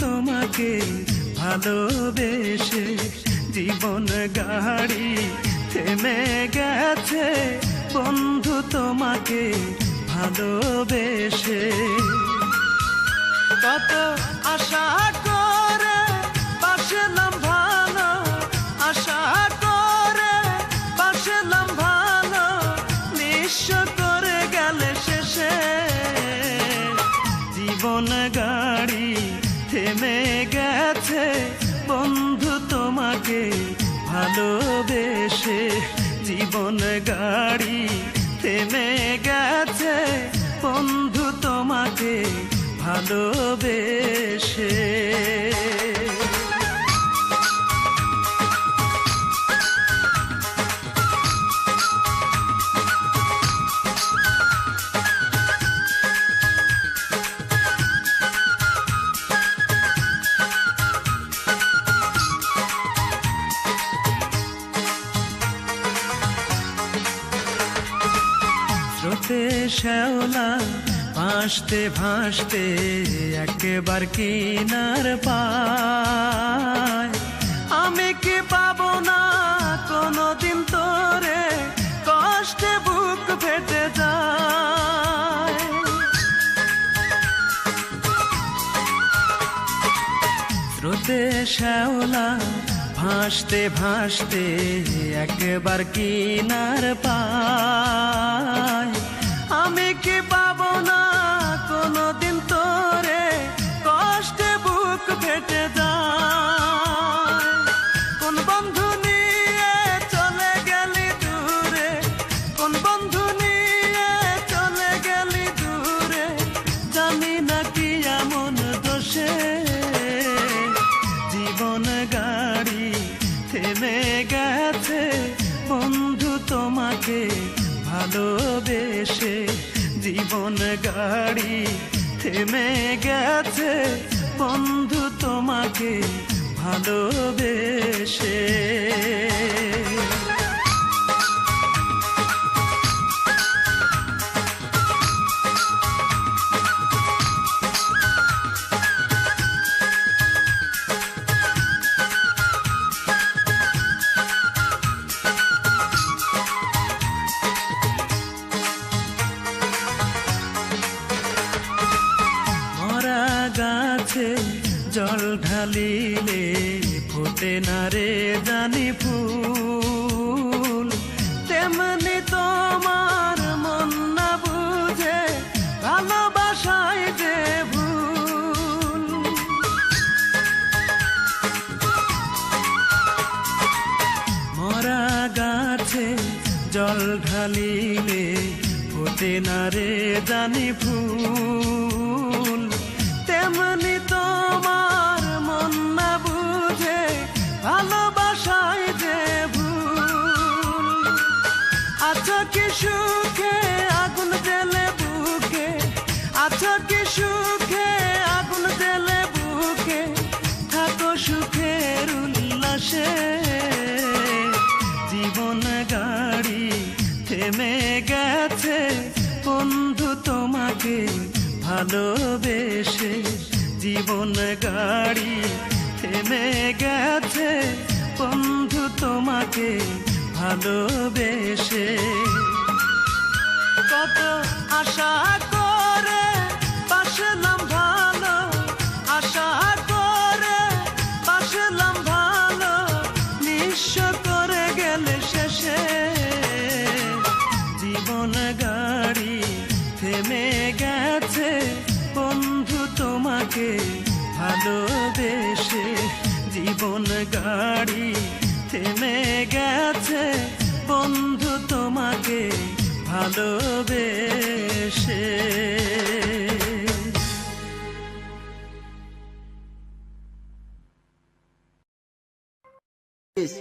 তোমাকে ভালোবেসে জীবন গাড়ি থেমে গেছে, বন্ধু তোমাকে ভালোবেসে। কত আশা করে বাসলাম ভালো, আশা করে বাসলাম ভালো, নিঃস্ব করে গেলে শেষে জীবন গাড়ি থেমে গেছে, বন্ধু তোমাকে ভালোবেসে। জীবন গাড়ি থেমে গেছে, বন্ধু তোমাকে ভালোবেসে। স্রোতে শ্যাওলা ভাসতে ভাসতে একবার কিনার পায়, আমি কি পাবো না কোনদিন তোরে, কষ্টে বুক ফেটে যায়। স্রোতে শ্যাওলা ভাসতে ভাসতে একবার কিনার পায়, আমি কি পাবো না কোনদিন তোরে, কষ্টে বুক ফেটে যায়। কোন বন্ধু নিয়ে চলে গেলি দূরে, কোন বন্ধু নিয়ে চলে গেলি দূরে, জানি না কি এমন দোষে জীবন গাড়ি থেমে গেছে, বন্ধু তোমাকে ভালোবেসে। জীবন গাড়ি থেমে গেছে, বন্ধু তোমাকে ভালোবেসে। গাছে জল ঢালিলে ফোটে না রে জানি ফুল, তেমনি তোমার মন না বুঝে ভালোবাসায় যে ভুল। মরা গাছে জল ঢালিলে ফোটে না রে জানি ফুল, তেমনি তোমার মন না বুঝে ভালোবাসায় যে ভুল। আছো কি সুখে আগুন জ্বেলে বুকে, আছো কি সুখে আগুন জ্বেলে বুকে, থাকো সুখের উল্লাসে। জীবন গাড়ি থেমে গেছে, বন্ধু তোমাকে ভালোবেসে। জীবন গাড়ি থেমে গেছে, বন্ধু তোমাকে ভালোবেসে। কত আশা করে বাসলাম ভালো, আশা করে বাসলাম ভালো, নিঃস্ব করে গেলে শেষে জীবন গাড়ি থেমে গেছে, বন্ধু তোমাকে ভালোবেসে। জীবন গাড়ি থেমে গেছে, বন্ধু তোমাকে ভালোবেসে।